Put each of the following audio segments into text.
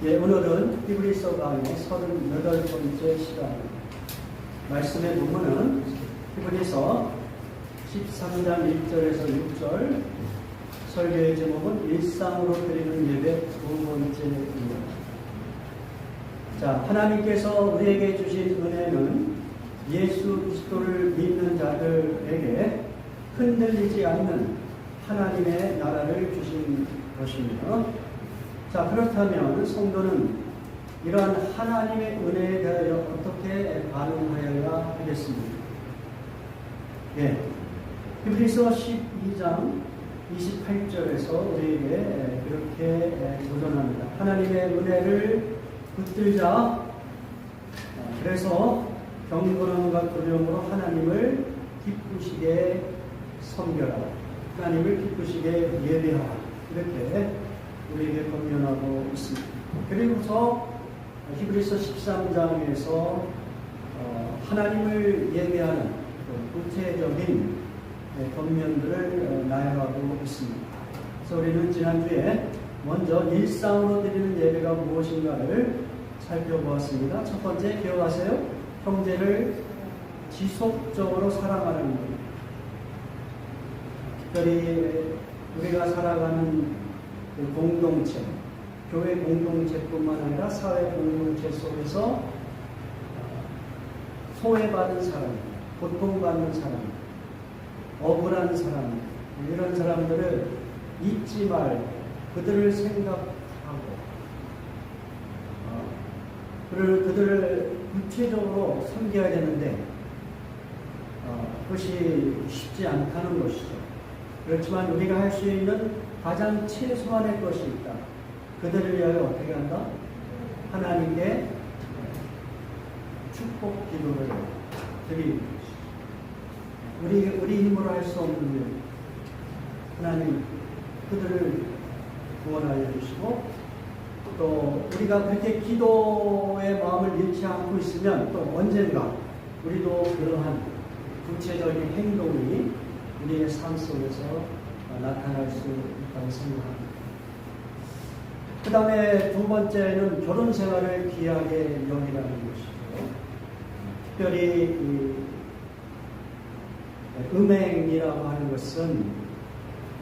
오늘은 히브리서 강의 38번째 시간입니다. 말씀의 부분은 히브리서 13장 1절에서 6절, 설교의 제목은 일상으로 드리는 예배 두 번째입니다. 자, 하나님께서 우리에게 주신 은혜는 예수 그리스도를 믿는 자들에게 흔들리지 않는 하나님의 나라를 주신 것입니다. 자, 그렇다면 성도는 이러한 하나님의 은혜에 대하여 어떻게 반응하여야 하겠습니까? 히브리서 12장 28절에서 우리에게 그렇게 도전합니다. 하나님의 은혜를 붙들자. 그래서 경건함과 두려움으로 하나님을 기쁘시게 섬겨라. 하나님을 기쁘시게 예배하라. 이렇게 우리에게 권면하고 있습니다. 그리고서 히브리서 13장에서 하나님을 예배하는 구체적인 권면들을 나열하고 있습니다. 그래서 우리는 지난주에 먼저 일상으로 드리는 예배가 무엇인가를 살펴보았습니다. 첫 번째 기억하세요? 형제를 지속적으로 사랑하는 겁니다. 특별히 우리가 살아가는 공동체, 교회 공동체뿐만 아니라 사회 공동체 속에서 소외받은 사람, 고통받는 사람, 억울한 사람, 이런 사람들을 잊지 말고 그들을 생각하고 그들을 구체적으로 섬겨야 되는데 그것이 쉽지 않다는 것이죠. 그렇지만 우리가 할 수 있는 가장 최소한의 것이 있다. 그들을 위하여 어떻게 한다? 하나님께 축복 기도를 드리는 것이죠. 우리 힘으로 할 수 없는 일, 하나님 그들을 구원하여 주시고, 또 우리가 그렇게 기도의 마음을 잃지 않고 있으면 또 언젠가 우리도 그러한 구체적인 행동이 우리의 삶 속에서 나타날 수 있다고 생각합니다. 그 다음에 두 번째는 결혼 생활을 귀하게 여기라는 것이고, 특별히 음행이라고 하는 것은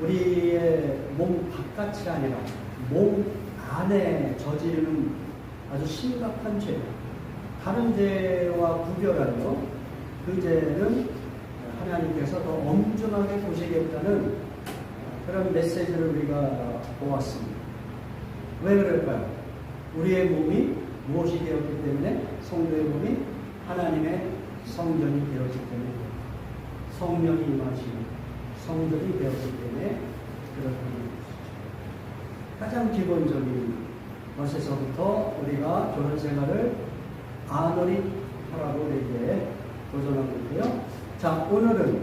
우리의 몸 바깥이 아니라 몸 안에 저지르는 아주 심각한 죄, 다른 죄와 구별하여 그 죄는 하나님께서 더 엄중하게 보시겠다는 그런 메시지를 우리가 보았습니다. 왜 그럴까요? 우리의 몸이 무엇이 되었기 때문에? 성도의 몸이 하나님의 성전이 되었기 때문에, 성령이 임하시는 성전이 되었기 때문에 그렇다는 것이죠. 가장 기본적인 것에서부터 우리가 결혼 생활을 안월히 하라고 우리에게 도전하고 있고요. 자, 오늘은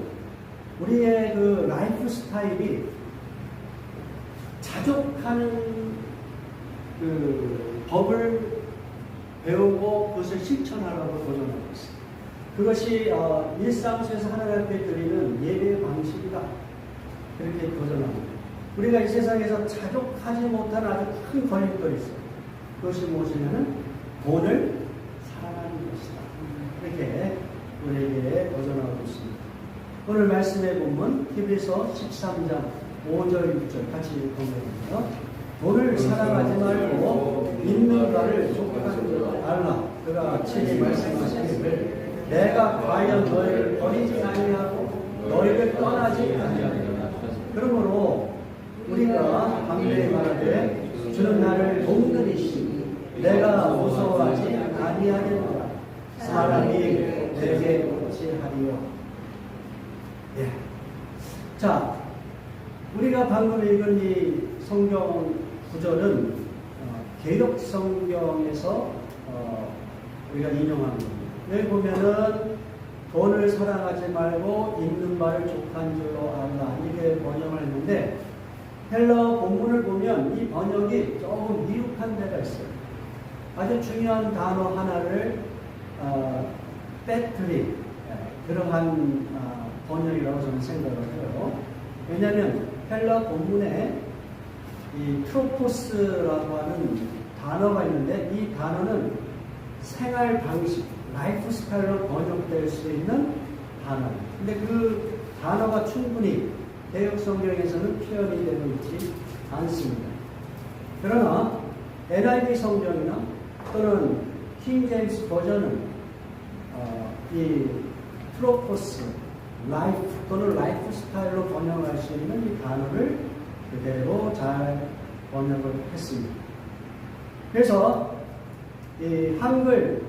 우리의 그 라이프 스타일이 자족하는 그 법을 배우고 그것을 실천하라고 도전하고 있습니다. 그것이 일상 속에서 하나님 앞에 드리는 예배 방식이다. 그렇게 도전합니다. 우리가 이 세상에서 자족하지 못한 아주 큰 걸림돌이 있어요. 그것이 무엇이냐면 돈을 사랑하는 것이다. 이렇게 우리에게 도전하고 있습니다. 오늘 말씀의 본문 히브리서 13장 5절 6절 같이 읽어보면요. 돈을 사랑하지 말고 있는 바를 족한 줄 알라. 그가 친히 말씀하시기를 내가 과연 너희를 버리지 아니하고 너희를 떠나지 아니하리라. 그러므로 우리가 강대에 말하되 주는 나를 돕느니시 내가 무서워하지 아니하리라. 사람이 내게 어찌하리요. 자, 우리가 방금 읽은 이 성경 구절은 개역 성경에서 우리가 인용한 겁니다. 여기 보면은 돈을 사랑하지 말고 있는 바를 족한 줄로 알라. 이렇게 번역을 했는데 헬라어 본문을 보면 이 번역이 조금 미흡한 데가 있어요. 아주 중요한 단어 하나를 빼뜨린 그러한 번역이라고 저는 생각을 해요. 왜냐하면 헬라 본문에 이 트로포스라고 하는 단어가 있는데 이 단어는 생활 방식, 라이프 스타일로 번역될 수 있는 단어입니다. 근데 그 단어가 충분히 개역 성경에서는 표현이 되고 있지 않습니다. 그러나 NIV 성경이나 또는 킹 제임스 버전은 이 프로포스, 라이프 또는 라이프 스타일로 번역할 수 있는 이 단어를 그대로 잘 번역을 했습니다. 그래서 이 한글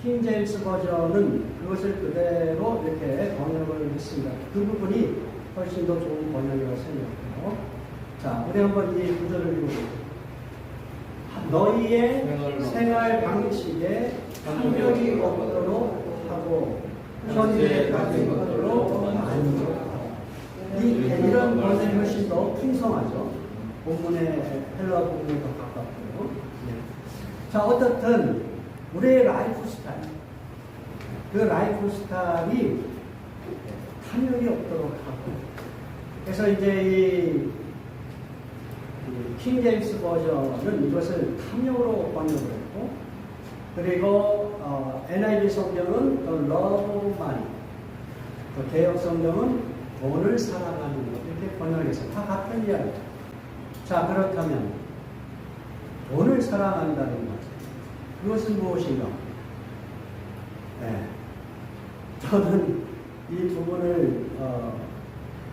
킹 제임스 버전은 그것을 그대로 이렇게 번역을 했습니다. 그 부분이 훨씬 더 좋은 번역이라고 생각해요. 자, 우리 한번 이 구절을 읽어볼게요. 너희의 생활 방식에 한결이 없도록 하고 현재에 가진 것으로 만족하라. 이런 번역이 훨씬 더 풍성하죠. 본문의 헬라 본문에 더 가깝고요. 네. 자, 어떻든 우리의 라이프 스타일, 그 라이프 스타일이 탐욕이 없도록 하고, 그래서 이제 킹 제임스 버전은 이것을 탐욕으로 번역을 했고, 그리고 NIV 성경은 또 love money, 또 개역 성경은 돈을 사랑하는 것, 이렇게 번역해서 다 같은 이야기죠. 자, 그렇다면 돈을 사랑한다는 것, 그것은 무엇인가? 네. 저는 이 부분을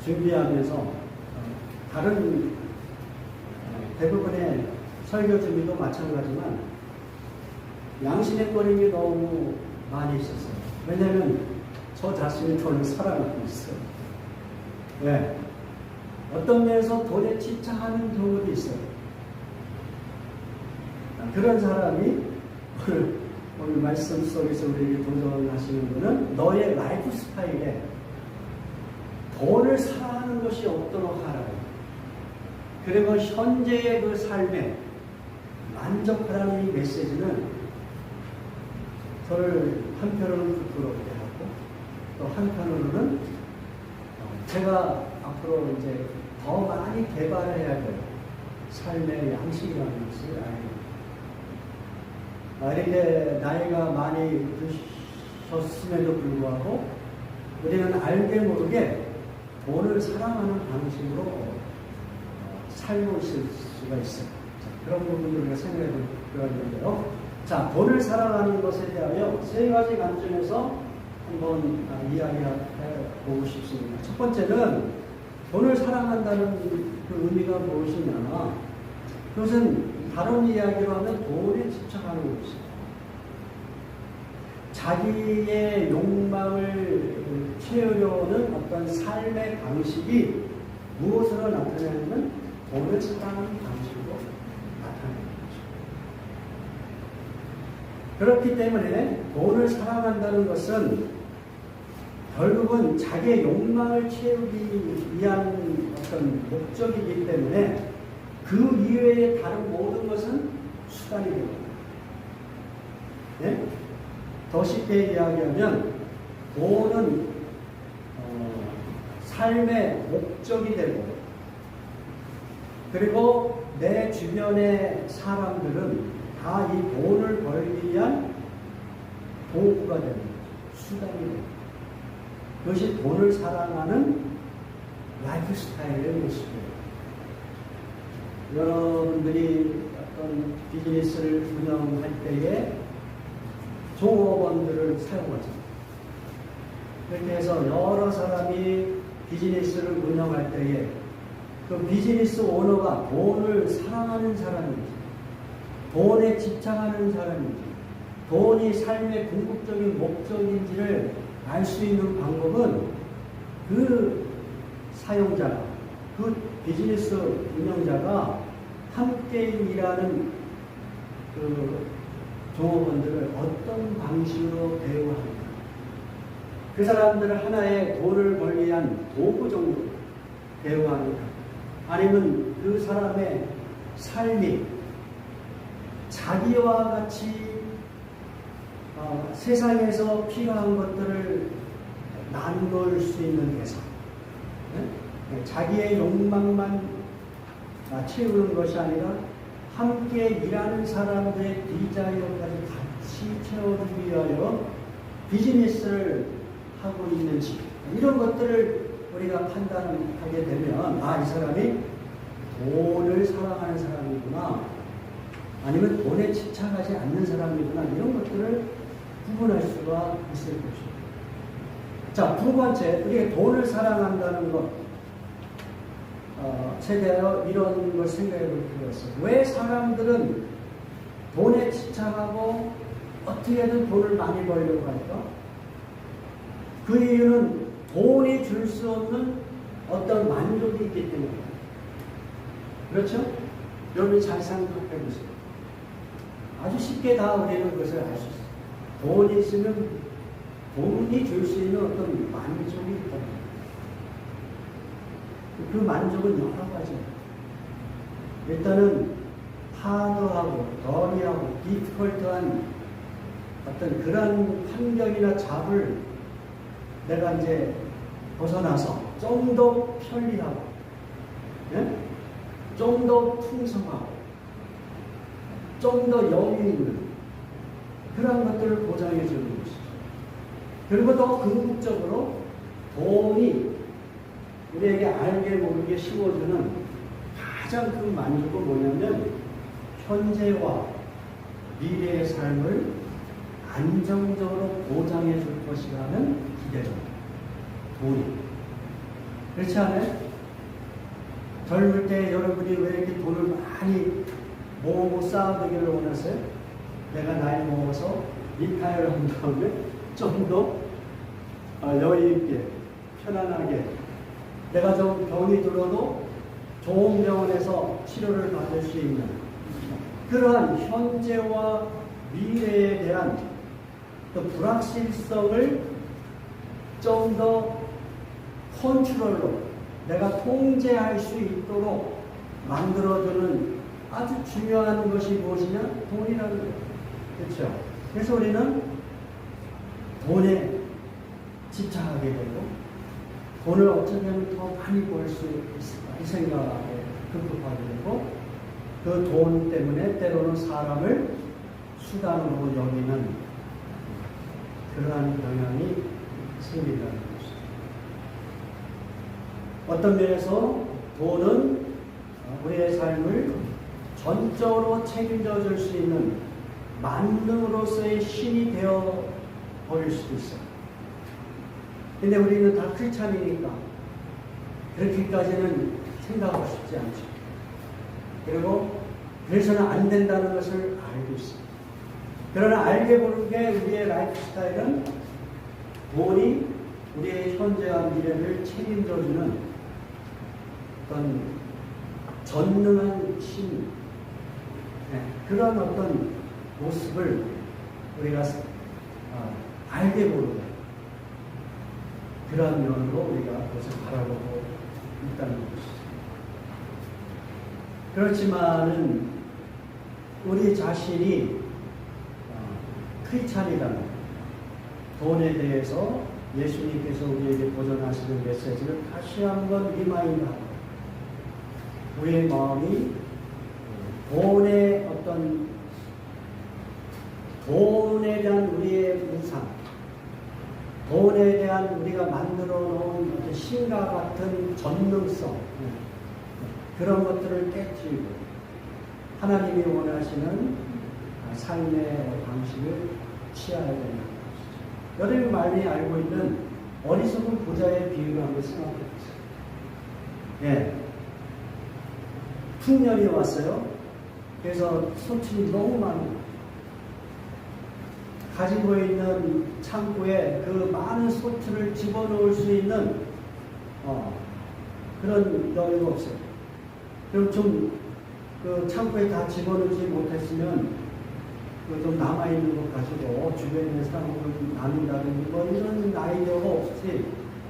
준비하면서 다른 대부분의 설교 준비도 마찬가지지만 양심의 꺼림이 너무 많이 있었어요. 왜냐하면 저 자신이 돈을 사랑하고 있어요. 네. 어떤 면에서 돈에 집착하는 경우도 있어요. 그런 사람이 오늘 말씀 속에서 우리에게 도전하시는 분은 너의 라이프 스타일에 돈을 사랑하는 것이 없도록 하라. 그리고 현재의 그 삶에 만족하라는 이 메시지는 저를 한편으로는 부끄럽게 하고 또 한편으로는 제가 앞으로 이제 더 많이 개발해야 될 삶의 양식이라는 것을 알게 됩니다. 이렇게 나이가 많이 드셨음에도 불구하고 우리는 알게 모르게 돈을 사랑하는 방식으로 살고 있을 수가 있어요. 자, 그런 부분을 우리가 생각해 볼 필요가 있는데요. 자, 돈을 사랑하는 것에 대하여 세 가지 관점에서 한번 이야기해 보고 싶습니다. 첫 번째는 돈을 사랑한다는 그 의미가 무엇이냐. 그것은 다른 이야기로 하면 돈에 집착하는 것입니다. 자기의 욕망을 채우려는 어떤 삶의 방식이 무엇으로 나타내냐면 돈을 사랑하는 방식으로 나타내는 것입니다. 그렇기 때문에 돈을 사랑한다는 것은 결국은 자기의 욕망을 채우기 위한 어떤 목적이기 때문에 그 이외의 다른 모든 것은 수단이 됩니다. 네? 더 쉽게 이야기하면 돈은 삶의 목적이 되고 그리고 내 주변의 사람들은 다 이 돈을 벌기 위한 도구가 됩니다. 수단이 됩니다. 그것이 돈을 사랑하는 라이프 스타일의 모습이에요. 여러분들이 어떤 비즈니스를 운영할 때에 종업원들을 사용하죠. 그렇게 해서 여러 사람이 비즈니스를 운영할 때에 그 비즈니스 오너가 돈을 사랑하는 사람인지, 돈에 집착하는 사람인지, 돈이 삶의 궁극적인 목적인지를 알 수 있는 방법은 그 사용자가, 그 비즈니스 운영자가 함께 일하는 그 종업원들을 어떤 방식으로 대우하는가. 그 사람들을 하나의 돈을 벌기 위한 도구 정도 대우하는가. 아니면 그 사람의 삶이 자기와 같이 세상에서 필요한 것들을 나눌 수 있는 대상. 네? 자기의 욕망만 채우는 것이 아니라 함께 일하는 사람들의 디자이어까지 같이 채워주기 위하여 비즈니스를 하고 있는지, 이런 것들을 우리가 판단하게 되면, 아, 이 사람이 돈을 사랑하는 사람이구나, 아니면 돈에 집착하지 않는 사람이구나, 이런 것들을 구분할 수가 있을 것입니다. 자, 두 번째, 우리가 돈을 사랑한다는 것, 대하여 이런 걸 생각해 볼 필요가 있어요. 왜 사람들은 돈에 집착하고 어떻게든 돈을 많이 벌려고 할까? 그 이유는 돈이 줄 수 없는 어떤 만족이 있기 때문입니다. 그렇죠? 여러분이 잘 생각해 보세요. 아주 쉽게 다 우리는 그것을 알 수 있어요. 돈이 있으면 돈이 줄 수 있는 어떤 만족이 있다. 그 만족은 여러 가지예요. 일단은 하드하고 더리하고 디피컬트한 어떤 그런 환경이나 잡을 내가 이제 벗어나서 좀 더 편리하고, 예? 좀 더 풍성하고, 좀 더 여유 있는 그런 것들을 보장해 주는 것이죠. 그리고 더 궁극적으로 돈이 우리에게 알게 모르게 심어주는 가장 큰 만족은 뭐냐면 현재와 미래의 삶을 안정적으로 보장해 줄 것이라는 기대입니다. 돈이. 그렇지 않아요? 젊을 때 여러분이 왜 이렇게 돈을 많이 모으고 쌓아두기를 원하세요? 내가 나이 먹어서 리타이어를 한 다음에 좀 더 여유 있게 편안하게 내가 좀 병이 들어도 좋은 병원에서 치료를 받을 수 있는 그러한 현재와 미래에 대한 그 불확실성을 좀 더 컨트롤로 내가 통제할 수 있도록 만들어주는 아주 중요한 것이 무엇이냐? 돈이라는 거예요. 그렇죠? 그래서 우리는 돈에 집착하게 되고 돈을 어떻게 하면 더 많이 벌 수 있을까 이 생각에 급급하게 되고 그 돈 때문에 때로는 사람을 수단으로 여기는 그러한 경향이 생긴다는 것이죠. 어떤 면에서 돈은 우리의 삶을 전적으로 책임져 줄 수 있는 만능으로서의 신이 되어 버릴 수도 있어요. 근데 우리는 다 크리스찬이니까 그렇게까지는 생각하고 싶지 않죠. 그리고 그래서는 안 된다는 것을 알고 있습니다. 그러나 알게 모르게 우리의 라이프 스타일은 돈이 우리의 현재와 미래를 책임져주는 어떤 전능한 신, 그런 어떤 모습을 우리가 알게 모르게 그런 면으로 우리가 그것을 바라보고 있다는 것이죠. 그렇지만은 우리 자신이 크리스찬이라는 돈에 대해서 예수님께서 우리에게 보존하시는 메시지를 다시 한번 리마인드하고 우리의 마음이 돈의 어떤 돈에 대한 우리의 우상, 돈에 대한 우리가 만들어 놓은 어떤 신과 같은 전능성, 그런 것들을 깨뜨리고 하나님이 원하시는 삶의 방식을 취해야 되는 것이죠. 여러분이 많이 알고 있는 어리석은 부자의 비유를 한번 생각해 보세요. 예. 풍년이 왔어요. 그래서 소출이 너무 많고 가지고 있는 창고에 그 많은 소출을 집어넣을 수 있는 그런 여유가 없어요. 그럼 좀 그 창고에 다 집어넣지 못했으면 그 좀 남아있는 것 가지고 주변에 있는 사람들을 나눈다든지 뭐 이런 아이디어가 없이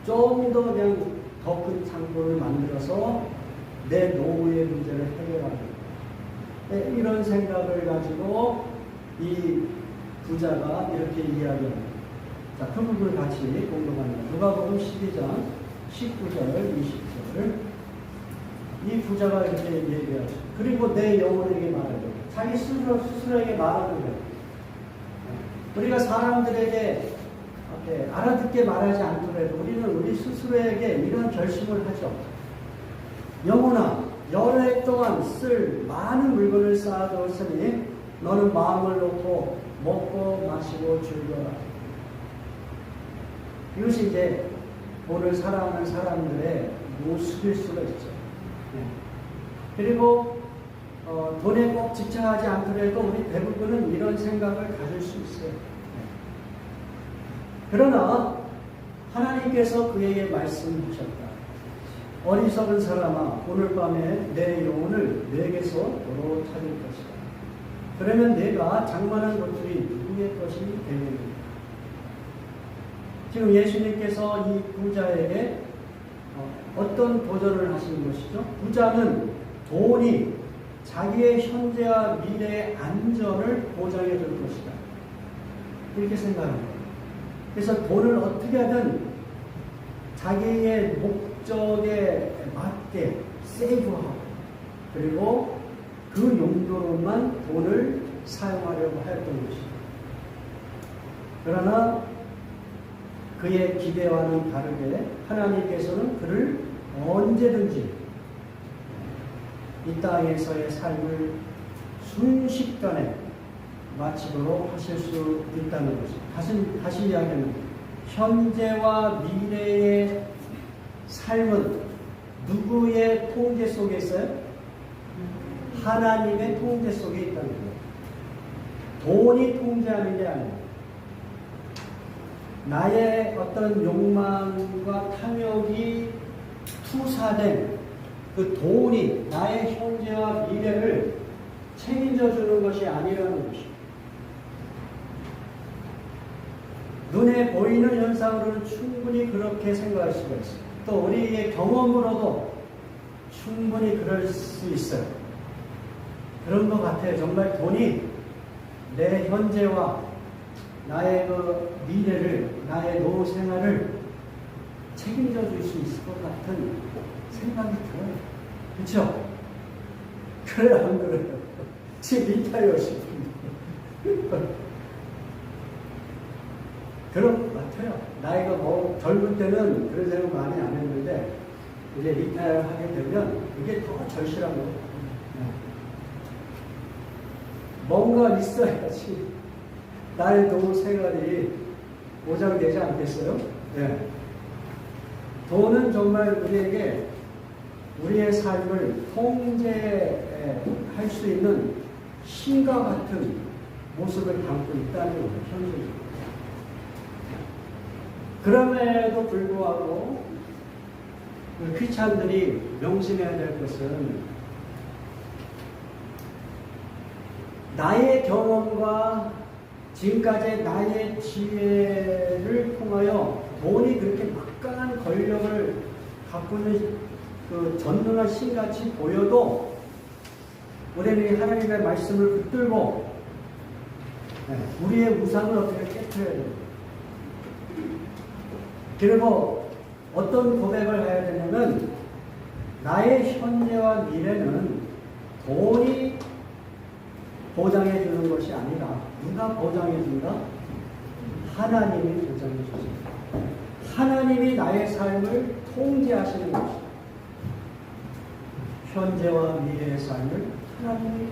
좀 더 그냥 더 큰 창고를 만들어서 내 노후의 문제를 해결하는 이런 생각을 가지고 이 부자가 이렇게 이야기합니다. 자, 그 부분을 같이 공부합니다. 누가복음 12장 19절 20절 이 부자가 이렇게 얘기하죠. 그리고 내 영혼에게 말하죠. 자기 스스로에게 말하는 거예요. 우리가 사람들에게 알아듣게 말하지 않더라도 우리는 우리 스스로에게 이런 결심을 하죠. 영혼아, 여러 해 동안 쓸 많은 물건을 쌓아두었으니 너는 마음을 놓고 먹고 마시고 즐거라. 이것이 이제 돈을 사랑하는 사람들의 모습일 수가 있죠. 그리고 돈에 꼭 집착하지 않더라도 우리 대부분은 이런 생각을 가질 수 있어요. 그러나 하나님께서 그에게 말씀하셨다. 어리석은 사람아, 오늘 밤에 내 영혼을 내게서 도로 찾을 것이다. 그러면 내가 장만한 것들이 누구의 것이 되느니라. 지금 예수님께서 이 부자에게 어떤 도전을 하시는 것이죠? 부자는 돈이 자기의 현재와 미래의 안전을 보장해 줄 것이다. 이렇게 생각합니다. 그래서 돈을 어떻게 하든 자기의 목적에 맞게 세이브하고 그리고 그 용도로만 돈을 사용하려고 했던 것이다. 그러나 그의 기대와는 다르게 하나님께서는 그를 언제든지 이 땅에서의 삶을 순식간에 마치도록 하실 수 있다는 것입니다. 다시 이야기하면 현재와 미래의 삶은 누구의 통제 속에 있어요? 하나님의 통제 속에 있다는 거예요. 돈이 통제하는 게 아니에요. 나의 어떤 욕망과 탐욕이 투사된 그 돈이 나의 현재와 미래를 책임져 주는 것이 아니라는 것입니다. 눈에 보이는 현상으로는 충분히 그렇게 생각할 수가 있어요. 또 우리의 경험으로도 충분히 그럴 수 있어요. 그런 것 같아요. 정말 돈이 내 현재와 나의 그 미래를, 나의 노후 생활을 책임져 줄 수 있을 것 같은 생각이 들어요. 그렇죠? 그래요, 안 그래요? 지금 리타이어 시킵니다. 그런 것 같아요. 나이가 뭐 젊을 때는 그런 생각 많이 안 했는데 이제 리타이어 하게 되면 이게 더 절실한 거예요. 뭔가 있어야지 나의 노후 생활이 보장되지 않겠어요? 네. 돈은 정말 우리에게 우리의 삶을 통제할 수 있는 신과 같은 모습을 담고 있다는 거예요. 현실적으로. 그럼에도 불구하고 크리스찬들이 명심해야 될 것은 나의 경험과 지금까지 나의 지혜를 통하여 돈이 그렇게 막강한 권력을 갖고 있는 그 전능한 신같이 보여도 우리는 하나님의 말씀을 붙들고 우리의 우상을 어떻게 깨트려야 돼요. 그리고 어떤 고백을 해야 되냐면 나의 현재와 미래는 돈이 보장해 주는 것이 아니라 누가 보장해 준다? 하나님이 보장해 주십니다. 하나님이 나의 삶을 통제하시는 것입니다. 현재와 미래의 삶을 하나님이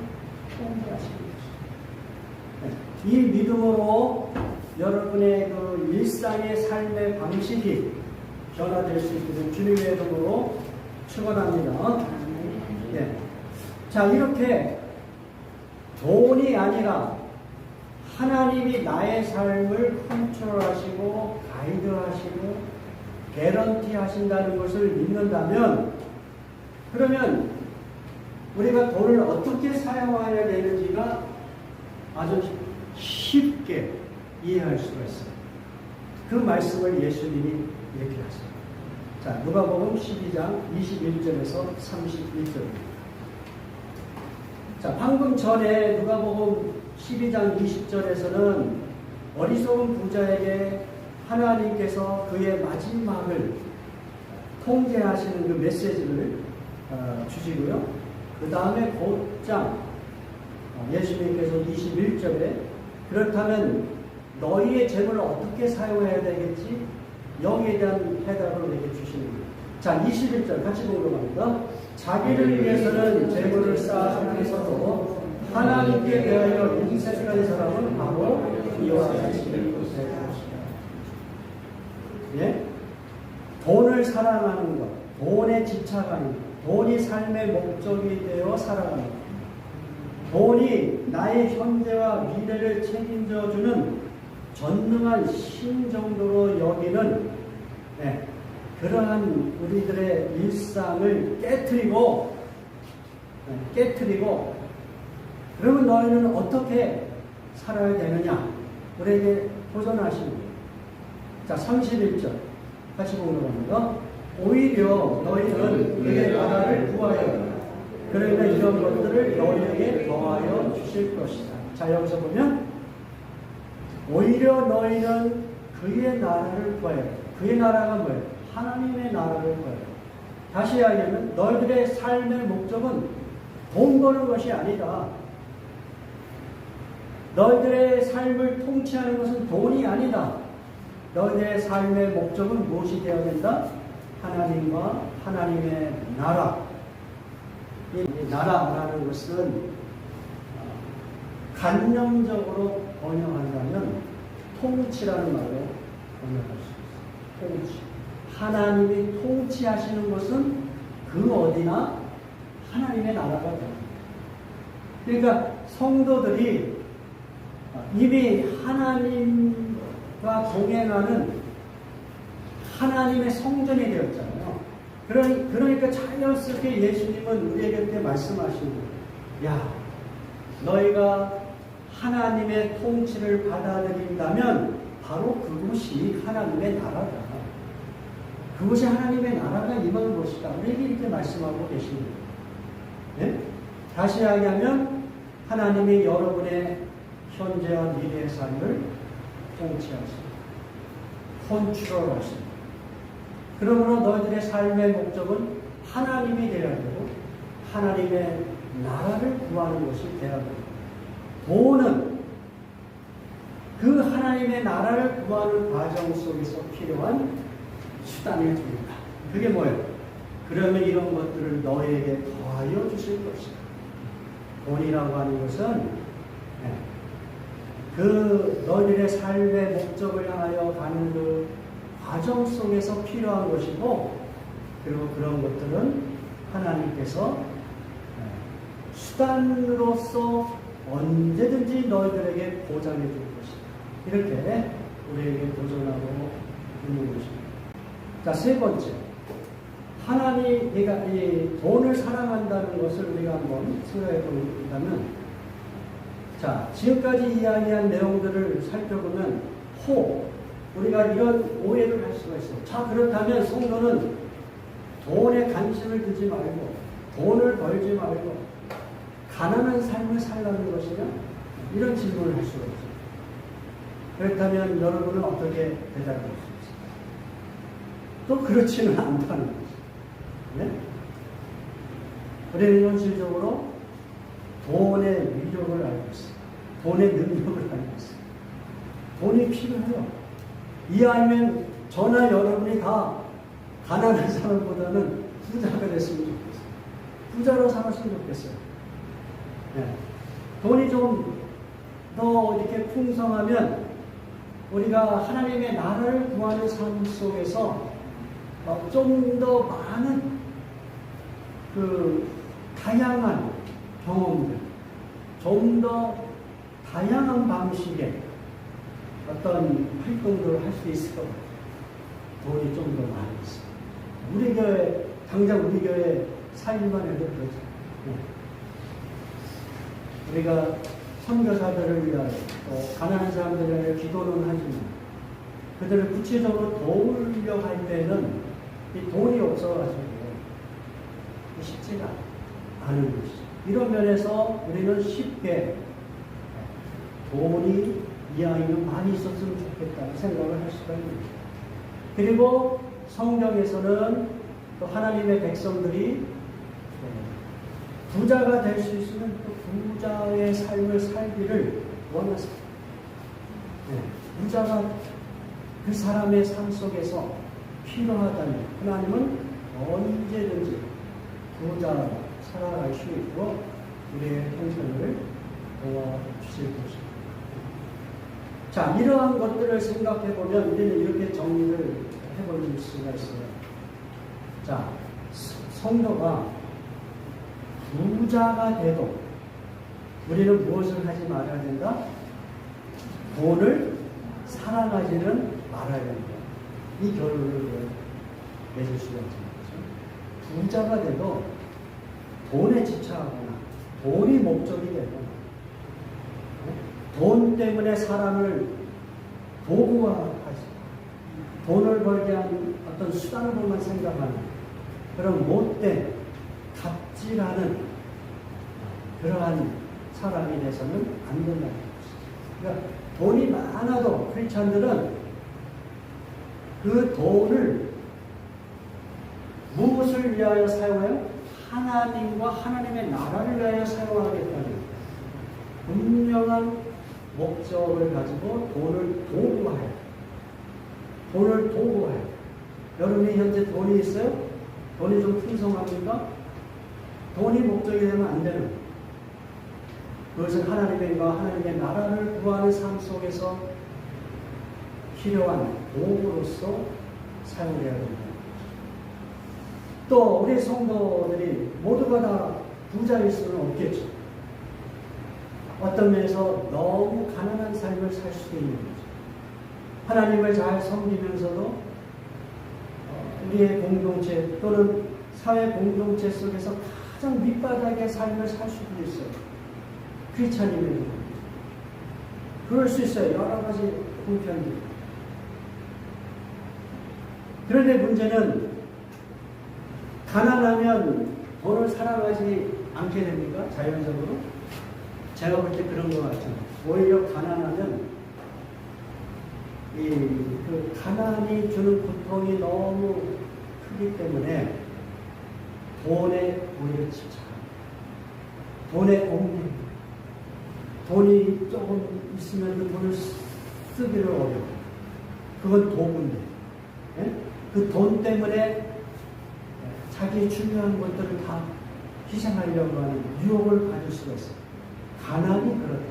통제하시는 것입니다. 이 믿음으로 여러분의 그 일상의 삶의 방식이 변화될 수 있도록 주님의 이름으로 축원합니다. 네. 자, 이렇게 돈이 아니라 하나님이 나의 삶을 컨트롤하시고 가이드하시고 개런티 하신다는 것을 믿는다면 그러면 우리가 돈을 어떻게 사용해야 되는지가 아주 쉽게 이해할 수가 있어요. 그 말씀을 예수님이 얘기하세요. 자, 누가복음 12장 21절에서 31절입니다. 자, 방금 전에 누가복음 12장 20절에서는 어리석은 부자에게 하나님께서 그의 마지막을 통제하시는 그 메시지를 주시고요. 그 다음에 곧장 예수님께서 21절에 그렇다면 너희의 재물을 어떻게 사용해야 되겠지? 여기에 대한 해답을 우리에게 주시는 거예요. 자, 21절 같이 공부합니다. 자기를 위해서는 재물을 쌓아서도 하나님께 대하여 인색한 사람은 바로 이와 같이 될 것이다. 예? 돈을 사랑하는 것, 돈에 집착하는 것, 돈이 삶의 목적이 되어 살아가는 것, 돈이 나의 현재와 미래를 책임져주는 전능한 신 정도로 여기는 그러한 우리들의 일상을 깨트리고 그러면 너희는 어떻게 살아야 되느냐? 우리에게 도전하시는 거예요. 자, 31절 같이 공부합니다. 오히려 너희는 그의 나라를 구하여 그러면 이런 것들을 너희에게 더하여 주실 것이다. 자, 여기서 보면 오히려 너희는 그의 나라를 구하여. 그의 나라가 뭐예요? 하나님의 나라를 구하여. 다시 이야기하면 너희들의 삶의 목적은 돈 버는 것이 아니다. 너희들의 삶을 통치하는 것은 돈이 아니다. 너희들의 삶의 목적은 무엇이 되어야 된다? 하나님과 하나님의 나라. 이 나라라는 것은 간념적으로 번역한다면 통치라는 말로 번역할 수 있어요. 통치. 하나님이 통치하시는 것은 그 어디나 하나님의 나라가 됩니다. 그러니까 성도들이 이미 하나님과 동행하는 하나님의 성전이 되었잖아요. 그러니까 자연스럽게 예수님은 우리에게 말씀하시는 거예요. 야, 너희가 하나님의 통치를 받아들인다면 바로 그것이 하나님의 나라다. 그것이 하나님의 나라가 임하는 것이다. 우리에게 이렇게 말씀하고 계십니다. 네? 다시 이야기하면 하나님이 여러분의 현재와 미래의 삶을 통치하십니다. 컨트롤하십니다. 그러므로 너희들의 삶의 목적은 하나님이 되어야 되고 하나님의 나라를 구하는 것이 되어야 됩니다. 돈은 그 하나님의 나라를 구하는 과정 속에서 필요한 수단을 줍니다. 그게 뭐예요? 그러면 이런 것들을 너희에게 더하여 주실 것이다. 돈이라고 하는 것은 그 너희들의 삶의 목적을 향하여 가는 그 과정 속에서 필요한 것이고, 그리고 그런 것들은 하나님께서 수단으로서 언제든지 너희들에게 보장해 줄 것이다. 이렇게 우리에게 도전하고 있는 것입니다. 자, 세 번째. 하나님, 그러니까 이 돈을 사랑한다는 것을 우리가 한번 생각해 본다면, 자, 지금까지 이야기한 내용들을 살펴보면, 우리가 이런 오해를 할 수가 있어요. 자, 그렇다면 성도는 돈에 관심을 두지 말고, 돈을 벌지 말고, 가난한 삶을 살라는 것이냐? 이런 질문을 할 수가 있어요. 그렇다면 여러분은 어떻게 대답할 수 있을까요? 또 그렇지는 않다는 거죠. 네? 우리는 현실적으로 돈의 위력을 알고 있어요. 돈의 능력을 알고 있어요. 돈이 필요해요. 이왕이면 저나 여러분이 다 가난한 사람보다는 부자가 됐으면 좋겠어요. 부자로 살았으면 좋겠어요. 네. 돈이 좀 더 이렇게 풍성하면 우리가 하나님의 나라를 구하는 삶 속에서 좀 더 많은 그 다양한 경험들, 좀 더 다양한 방식의 어떤 활동들을 할 수 있을 것 같아요. 돈이 좀 더 많이 있어요. 우리 교회, 당장 우리 교회 사일만 해도 그렇죠. 네. 우리가 선교사들을 위하여 또 가난한 사람들을 위하여 기도는 하지만 그들을 구체적으로 도우려고 할 때는 이 돈이 없어가지고 쉽지가 않은 것이죠. 이런 면에서 우리는 쉽게 돈이 이왕이면 많이 있었으면 좋겠다는 생각을 할 수가 있습니다. 그리고 성경에서는 또 하나님의 백성들이 부자가 될 수 있으면 그 부자의 삶을 살기를 원하세요. 네, 부자가 그 사람의 삶 속에서 필요하다면 하나님은 언제든지 부자 살아갈 수 있도록 우리의 형편을 도와주실 것입니다. 자, 이러한 것들을 생각해 보면 우리는 이렇게 정리를 해볼 수가 있어요. 자, 성도가 부자가 돼도 우리는 무엇을 하지 말아야 된다? 돈을 사랑하지는 말아야 된다. 이 결론을 맺을 수가 있는 거죠. 부자가 돼도 돈에 집착하거나 돈이 목적이 되거나 돈 때문에 사람을 도구화하지, 돈을 벌게 한 어떤 수단으로만 생각하는 그런 못된 갑질하는 그러한 사람이 돼서는 안 된다는 것이죠. 그러니까 돈이 많아도 크리스찬들은 그 돈을 무엇을 위하여 사용해요? 하나님과 하나님의 나라를 위하여 사용하겠다는 분명한 목적을 가지고 돈을 도구화해요. 돈을 도구화해요. 여러분이 현재 돈이 있어요? 돈이 좀 풍성합니까? 돈이 목적이 되면 안 되는 거예요. 그것은 하나님의 나라를 구하는 삶 속에서 필요한 도구로서 사용해야 됩니다. 또 우리 성도들이 모두가 다 부자일 수는 없겠죠. 어떤 면에서 너무 가난한 삶을 살 수도 있는 거죠. 하나님을 잘 섬기면서도 우리의 공동체 또는 사회 공동체 속에서 가장 밑바닥의 삶을 살 수도 있어요. 크리스찬이면 그럴 수 있어요. 여러 가지 형편이. 그런데 문제는 가난하면 돈을 사랑하지 않게 됩니까? 자연적으로? 제가 볼 때 그런 것 같아요. 오히려 가난하면 그 가난이 주는 고통이 너무 크기 때문에 돈에 오히려 집착합니다. 돈에 옮깁니다. 돈이 조금 있으면 그 돈을 쓰기를 어려워요. 그건 도구인데. 예? 그 돈 때문에 자기 중요한 것들을 다 희생하려고 하는 유혹을 가질 수가 있어요. 가난이 그렇다.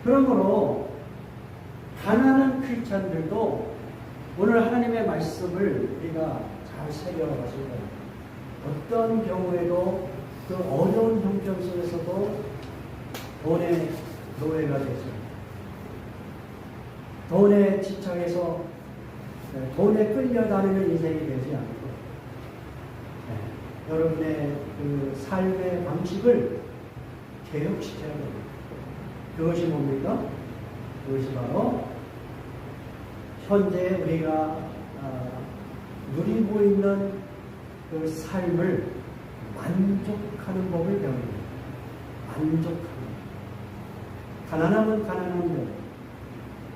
그러므로 가난한 크리스찬들도 오늘 하나님의 말씀을 우리가 잘 새겨가지고 어떤 경우에도 그 어려운 형편 속에서도 돈의 노예가 되죠. 돈에 집착해서 돈에 끌려다니는 인생이 되지 않고 여러분의 그 삶의 방식을 개혁시켜야 됩니다. 그것이 뭡니까? 그것이 바로 현재 우리가 누리고 있는 그 삶을 만족하는 법을 배웁니다. 만족하는. 가난하면 가난한 대로,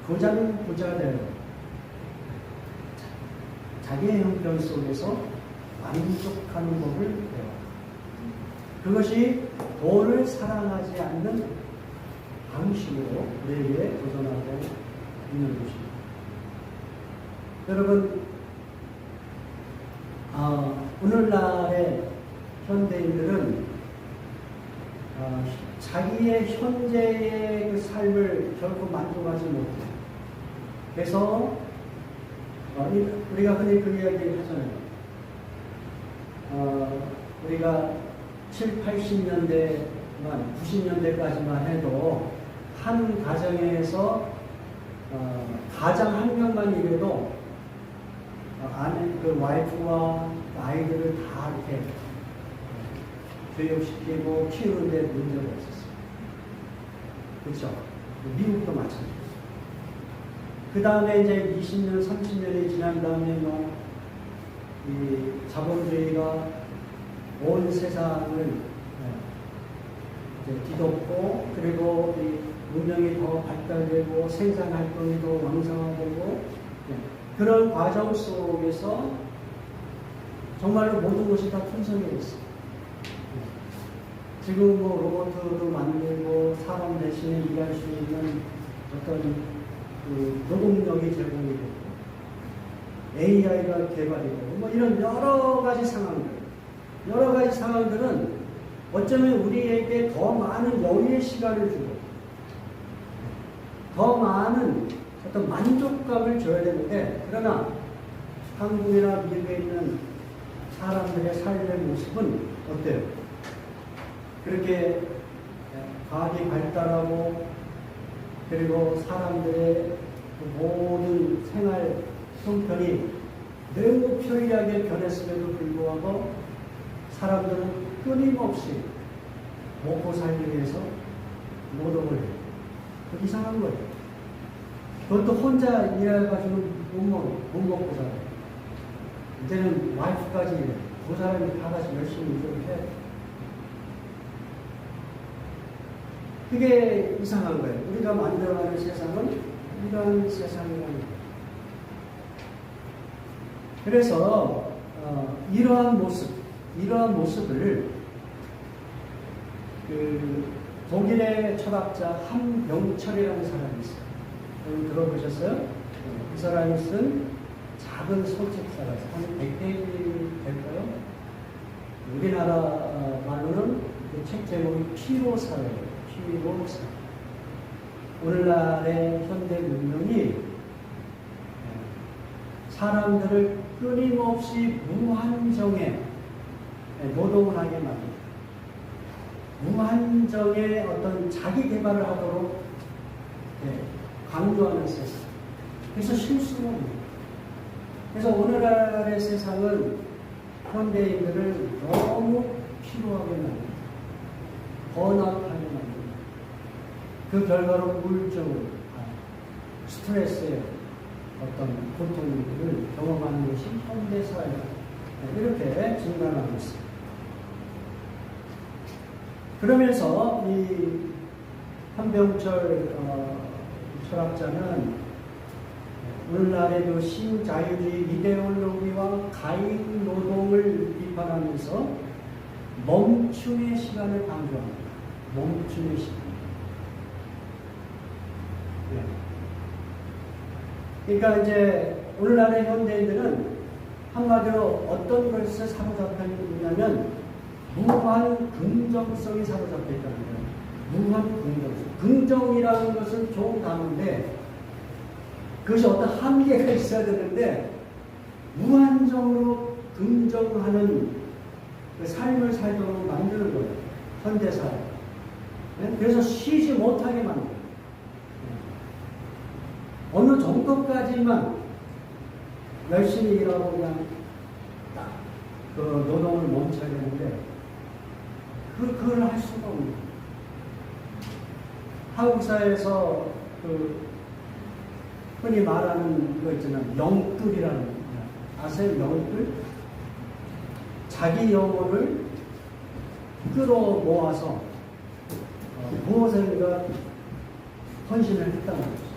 부자는 부자대로 자기의 형편 속에서 만족하는 법을 배워요. 그것이 돈을 사랑하지 않는 방식으로 우리에게 도전하고 있는 것입니다. 여러분, 오늘날의 현대인들은 자기의 현재의 그 삶을 결코 만족하지 못해요. 그래서 우리가 흔히 그 이야기를 하잖아요. 우리가 7, 80년대만, 90년대까지만 해도 한 가정에서 가장 한 명만 일해도 아내, 그 와이프와 아이들을 다 이렇게 교육시키고 키우는데 문제가 없었어요. 그렇죠? 미국도 마찬가지예요. 그 다음에 이제 20년, 30년이 지난 다음에 이 자본주의가 온 세상을 이제 뒤덮고, 그리고 이 문명이 더 발달되고 생산 활동이 더 왕성화되고 그런 과정 속에서 정말로 모든 것이 다 풍성해졌어요. 지금 뭐 로봇도 만들고 사람 대신에 일할 수 있는 어떤 그 노동력이 제공이 되고 AI가 개발이 되고 뭐 이런 여러 가지 상황들은 어쩌면 우리에게 더 많은 여유의 시간을 주고 더 많은 어떤 만족감을 줘야 되는데, 그러나 한국이나 미국에 있는 사람들의 삶의 모습은 어때요? 그렇게 과학이 발달하고 그리고 사람들의 모든 생활 형편이 매우 편리하게 변했음에도 불구하고 사람들은 끊임없이 먹고 살기 위해서 노동을 해요. 그 이상한 거예요. 그것도 혼자 일해가지고 못 먹고 살아요. 이제는 와이프까지 일해요. 두 사람이 다 같이 열심히 일을 해요. 그게 이상한 거예요. 우리가 만들어가는 세상은 이런 세상이라는 거예요. 그래서 이러한 모습을 그 독일의 철학자 한병철이라는 사람이 있어요. 여러분 들어보셨어요? 이 사람이 쓴 작은 소책사가 있어요. 한 100페이지 될까요? 우리나라 말로는 그 책 제목이 피로사예요. 피로사. 오늘날의 현대 문명이 사람들을 끊임없이 무한정에 노동을 하게 만듭니다. 무한정의 어떤 자기 개발을 하도록 강조하는 세상. 그래서 실수는 없는. 그래서 오늘날의 세상은 현대인들을 너무 피로하게 만듭니다. 번학하게 만듭니다. 그 결과로 우울증을, 스트레스의 어떤 고통을 경험하는 것이 현대사회다. 이렇게 진단하고 있습니다. 그러면서 이 한병철 철학자는 오늘날의 그 신자유주의 이데올로기와 가인 노동을 비판하면서 멈춤의 시간을 강조합니다. 멈춤의 시간. 그러니까 이제 오늘날의 현대인들은 한마디로 어떤 것에 사로잡혀 있냐면 무한 긍정성이 사로잡혀 있다는 거예요. 무한 긍정성. 긍정이라는 것은 좋은 단어인데 그것이 어떤 한계가 있어야 되는데 무한정으로 긍정하는 그 삶을 살도록 만드는 거예요. 현대사회. 그래서 쉬지 못하게 만들어요. 어느 정도까지만 열심히 일하고 그냥 딱 그 노동을 멈춰야 되는데 그걸 할 수가 없는 거예요. 한국 사회에서 그 흔히 말하는 거 있잖아요. 영끌이라는 거. 아세요? 영끌? 자기 영혼을 끌어모아서 무엇인가 헌신을 했다는 거죠.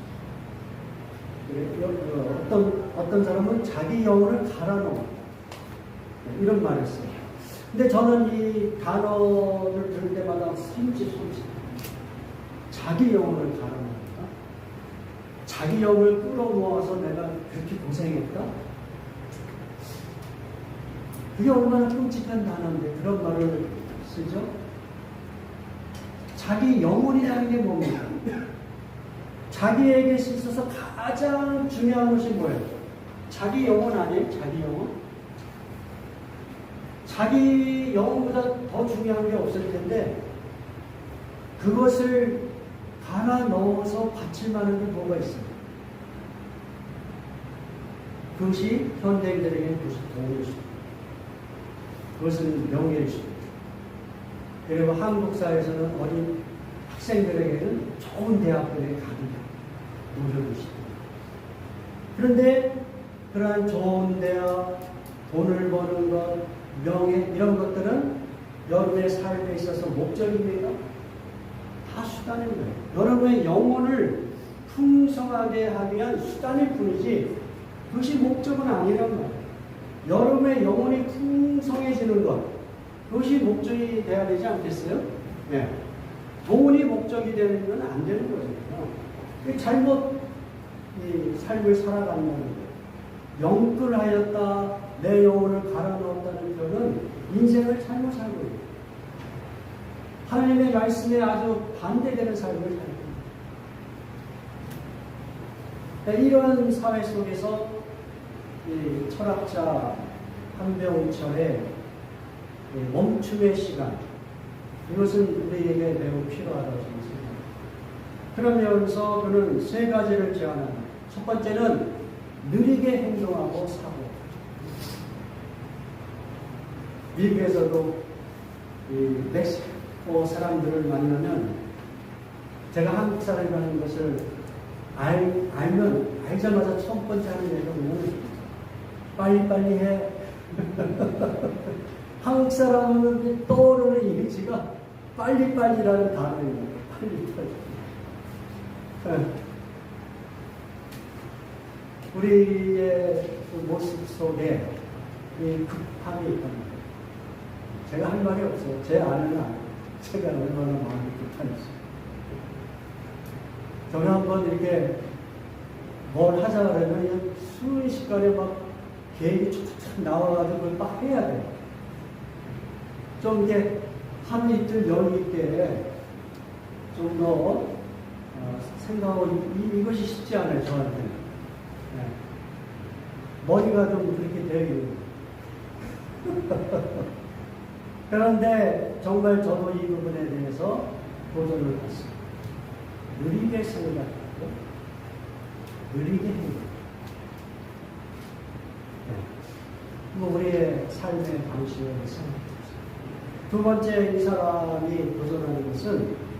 어떤 사람은 자기 영혼을 갈아넣어. 이런 말을 써요. 근데 저는 이 단어를 들을 때마다 섬찟. 자기 영혼을 갈아넣었다? 자기 영혼을 끌어모아서 내가 그렇게 고생했다? 그게 얼마나 끔찍한 단어인데 그런 말을 쓰죠? 자기 영혼이라는 게 뭡니까? 자기에게 있어서 가장 중요한 것이 뭐예요? 자기 영혼 아니에요? 자기 영혼? 자기 영혼보다 더 중요한 게 없을 텐데 그것을 갈아 넣어서 바칠 만한 게 뭐가 있어요? 그것이 현대인들에게 그것이 돈이십니다. 그것은 명예이십니다. 그리고 한국 사회에서는 어린 학생들에게는 좋은 대학들에 가기 노력이십니다. 그런데 그러한 좋은 대학, 돈을 버는 것, 명예 이런 것들은 여러분의 삶에 있어서 목적입니다. 다 수단인 거예요. 여러분의 영혼을 풍성하게 하기 위한 수단일 뿐이지 그것이 목적은 아니란 말이에요. 여러분의 영혼이 풍성해지는 것 그것이 목적이 돼야 되지 않겠어요? 네. 돈이 목적이 되는 건 안 되는 거잖아요. 잘못 이 삶을 살아간다는 거예요. 영끌하였다, 내 영혼을 갈아넣었다는 표현은 인생을 잘못 살고 있는 거예요. 하나님의 말씀에 아주 반대되는 삶을 살고 있는 거예요. 이런 사회 속에서 이 철학자 한병철의 멈춤의 시간, 이것은 우리에게 매우 필요하다고 생각합니다. 그러면서 그는 세 가지를 제안합니다. 첫 번째는 느리게 행동하고 사고. 미국에서도 이 멕시코 사람들을 만나면 제가 한국 사람이라는 것을 알면 알자마자 첫 번째 하는 얘기가 뭐냐면 빨리빨리 해. 한국 사람은 떠오르는 이미지가 빨리빨리라는 단어입니다. 빨리빨리. 우리의 그 모습 속에 이 급함이 있답니다. 제가 할 말이 없어요. 제 아내는 알아요. 제가 얼마나 마음이 급한지. 저는 한번 이렇게 뭘 하자 그러면 순식간에 막 계획이 툭툭 나와가지고 그걸 막 해야 돼요. 좀 이게 하루 이틀 여유 있게 좀 더 생각하고 이것이 쉽지 않아요, 저한테는. 네. 머리가 좀 그렇게 되어요. 그런데 정말 저도 이 부분에 대해서 도전을 했습니다. 느리게 생각하고 느리게 행동. 네. 우리의 삶의 방식을 생각합니다. 두 번째 이 사람이 도전하는 것은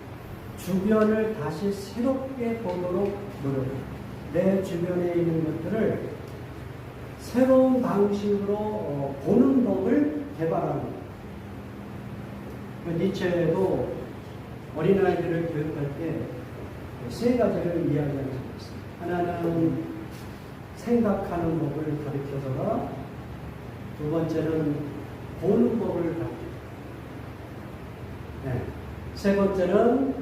주변을 다시 새롭게 보도록 노력합니다. 내 주변에 있는 것들을 새로운 방식으로 보는 법을 개발하는 것. 니체도 어린아이들을 교육할 때 세 가지를 이야기하는 것이 있습니다. 하나는 생각하는 법을 가르쳐서라, 두 번째는 보는 법을 가르쳐서, 네. 세 번째는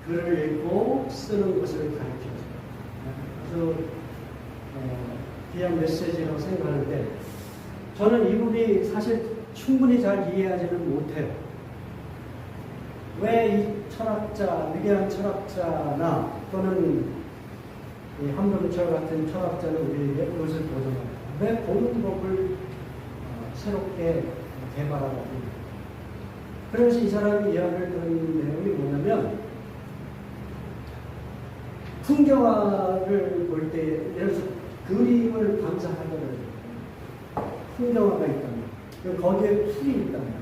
글을 읽고 쓰는 것을 가르쳐서. 아주 귀한 메시지라고 생각하는데, 저는 이 부분이 사실 충분히 잘 이해하지는 못해요. 왜 이 철학자, 위대한 철학자나 또는 이 한병철 같은 철학자는 우리에게 이것을 보존합니다. 왜 보는 법을 새롭게 개발하고 있습니다. 그래서 이 사람이 이야기를 드는 내용이 뭐냐면, 풍경화를 볼 때, 예를 들어서 그림을 감상하려면 풍경화가 있다면, 거기에 풀이 있다면,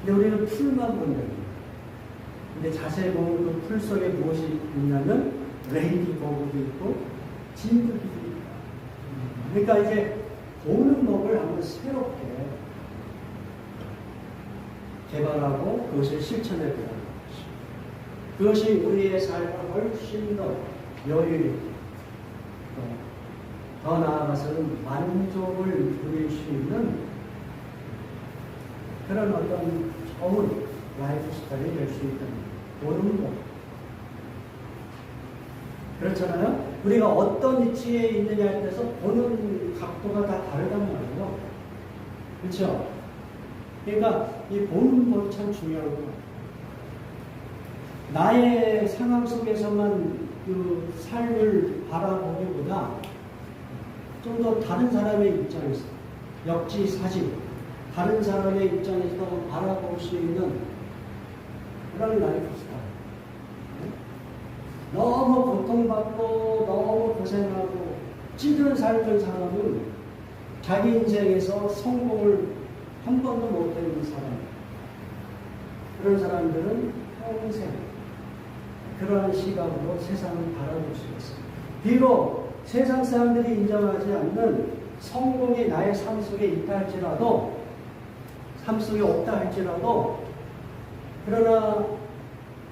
근데 우리는 풀만 본다면, 근데 자세히 보면 그 풀 속에 무엇이 있냐면 레인보우도 있고 진흙이 있다. 그러니까 이제 보는 법을 한번 새롭게 개발하고 그것을 실천해 보는 것입니다. 그것이 우리의 삶을 훨씬 더 여유 있고 더 나아가서는 만족을 누릴 수 있는 그런 어떤 좋은 라이프 스타일이 될 수 있다는 보는 것. 그렇잖아요? 우리가 어떤 위치에 있느냐에 따라서 보는 각도가 다 다르단 말이에요. 그렇죠? 그러니까 이 보는 법이 참 중요한 것 같아요. 나의 상황 속에서만 그 삶을 바라보기보다 좀 더 다른 사람의 입장에서 역지사지 다른 사람의 입장에서 바라볼 수 있는 그런 라이프 스타일. 너무 고통받고 너무 고생하고 찌든 살던 사람은 자기 인생에서 성공을 한 번도 못 해본 사람. 그런 사람들은 평생 그러한 시각으로 세상을 바라볼 수 있습니다. 비록 세상 사람들이 인정하지 않는 성공이 나의 삶 속에 있다 할지라도, 삶 속에 없다 할지라도, 그러나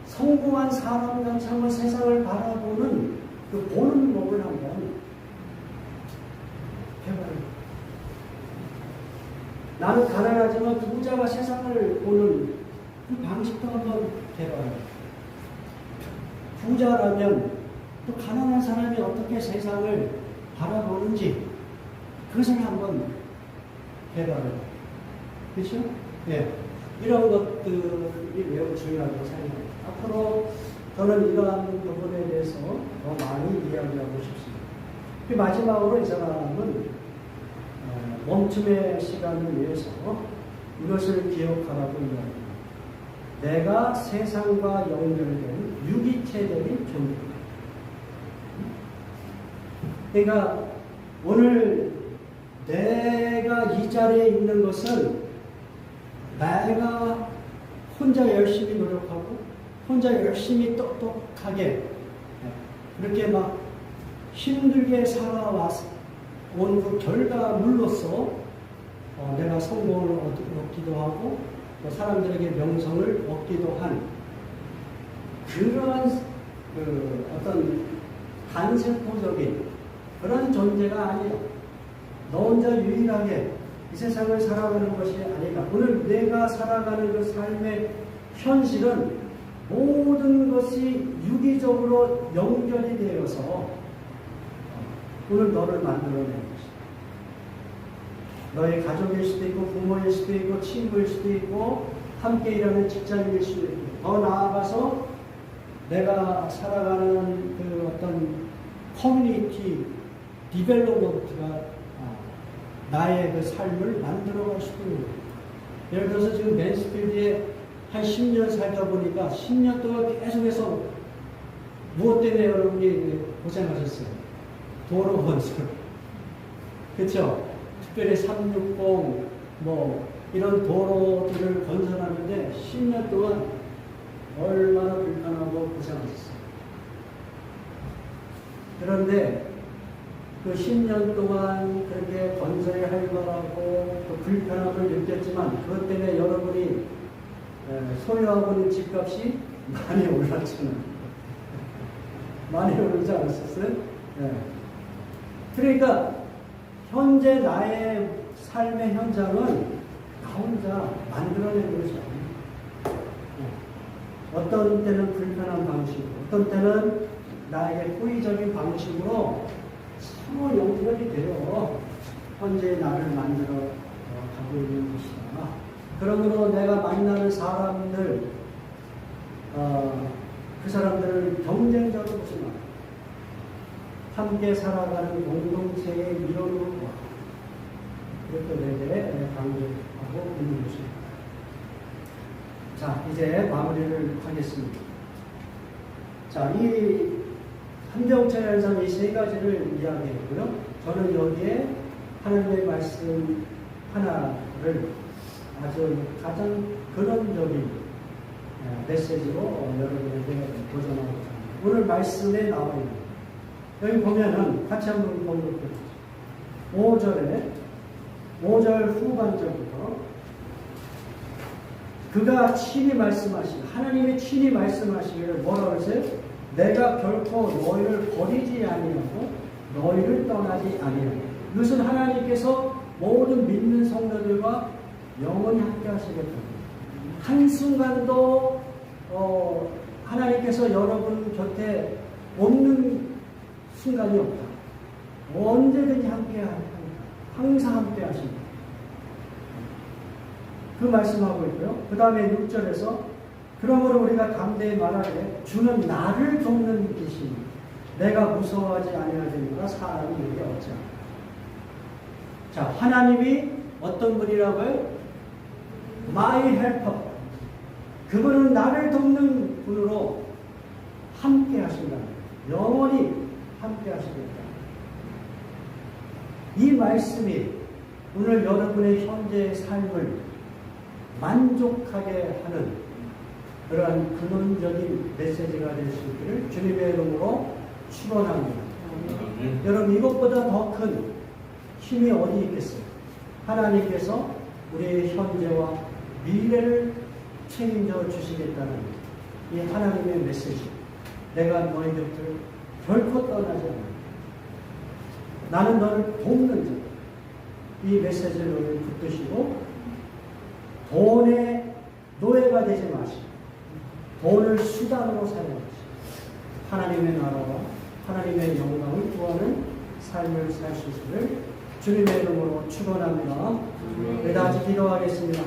성공한 사람과 참은 세상을 바라보는 그 보는 법을 한번 해봐요. 나는 가난하지만 부자가 세상을 보는 그 방식도 한번 해봐요. 부자라면 또 가난한 사람이 어떻게 세상을 바라보는지 그것을 한번 해봐요. 그렇죠? 예. 이런 것들이 매우 중요하다고 생각합니다. 앞으로 저는 이러한 부분에 대해서 더 많이 이야기하고 싶습니다. 마지막으로 이 사람은 멈춤의 시간을 위해서 이것을 기억하라고 이야기합니다. 내가 세상과 연결된 유기체적인 존재다. 그러니까 오늘 내가 이 자리에 있는 것은 내가 혼자 열심히 노력하고 혼자 열심히 똑똑하게 그렇게 막 힘들게 살아온 그 결과물로서 내가 성공을 얻기도 하고 또 사람들에게 명성을 얻기도 한 그러한 어떤 단세포적인 그런 존재가 아니에요. 너 혼자 유일하게 이 세상을 살아가는 것이 아니라 오늘 내가 살아가는 그 삶의 현실은 모든 것이 유기적으로 연결이 되어서 오늘 너를 만들어낸 것이다. 너의 가족일 수도 있고 부모일 수도 있고 친구일 수도 있고 함께 일하는 직장인일 수도 있고 더 나아가서 내가 살아가는 그 어떤 커뮤니티 디벨롭먼트가 나의 그 삶을 만들어갈 수도 있는 거예요. 예를 들어서 지금 맨스필드에 한 10년 살다 보니까 10년 동안 계속해서 무엇 때문에 여러분이 고생하셨어요? 도로 건설. 그렇죠? 특별히 360 뭐 이런 도로들을 건설하는데 10년 동안 얼마나 불편하고 고생하셨어요. 그런데 그 10년 동안 그렇게 건설이 활발하고 또 불편함을 느꼈지만 그것 때문에 여러분이 소유하고 있는 집값이 많이 올랐잖아요. 많이 오르지 않았었어요? 네. 그러니까 현재 나의 삶의 현장은 나 혼자 만들어낸 것이 아닙니다. 어떤 때는 불편한 방식으로, 어떤 때는 나에게 호의적인 방식으로 서로 연결이 되어 현재 나를 만들어 가고 있는 것이다. 그러므로 내가 만나는 사람들, 그 사람들을 경쟁자로 보지 마. 함께 살아가는 공동체의 이론으로 봐. 그렇게 내게 강조하고 있는 것입니다. 자, 이제 마무리를 하겠습니다. 자, 이 한정체 현상 이 세 가지를 이야기했고요. 저는 여기에 하나님의 말씀 하나를 아주 가장 근원적인 메시지로 여러분에게 도전하고 있습니다. 오늘 말씀에 나와 있는 여기 보면은 같이 한번 보도록 하겠습니다. 5절 후반절부터 그가 친히 말씀하시고 하나님이 친히 말씀하시기를 뭐라고 하세요? 내가 결코 너희를 버리지 아니하고 너희를 떠나지 아니하고 이것은 하나님께서 모든 믿는 성도들과 영원히 함께 하시겠다. 한순간도 하나님께서 여러분 곁에 없는 순간이 없다. 언제든지 함께 하니까 항상 함께 하십니다. 그 말씀하고 있고요. 그 다음에 6절에서 그러므로 우리가 담대히 말하되 주는 나를 돕는 이시니 내가 무서워하지 아니하리라 사람이 여기 없지 않다. 자, 하나님이 어떤 분이라고요? My helper. 그분은 나를 돕는 분으로 함께 하신다. 영원히 함께 하시겠다. 이 말씀이 오늘 여러분의 현재의 삶을 만족하게 하는 그러한 근원적인 메시지가 될 수 있기를 주님의 이름으로 축원합니다. 여러분 이것보다 더 큰 힘이 어디 있겠어요? 하나님께서 우리의 현재와 미래를 책임져 주시겠다는 이 하나님의 메시지. 내가 너희 곁을 결코 떠나지 않는다. 나는 너를 돕는 자. 이 메시지를 붙드시고 돈의 노예가 되지 마시고 돈을 수단으로 사용하시고 하나님의 나라와 하나님의 영광을 구하는 삶을 살 수 있기를 주님의 이름으로 축원합니다. 우리 다 같이 기도하겠습니다.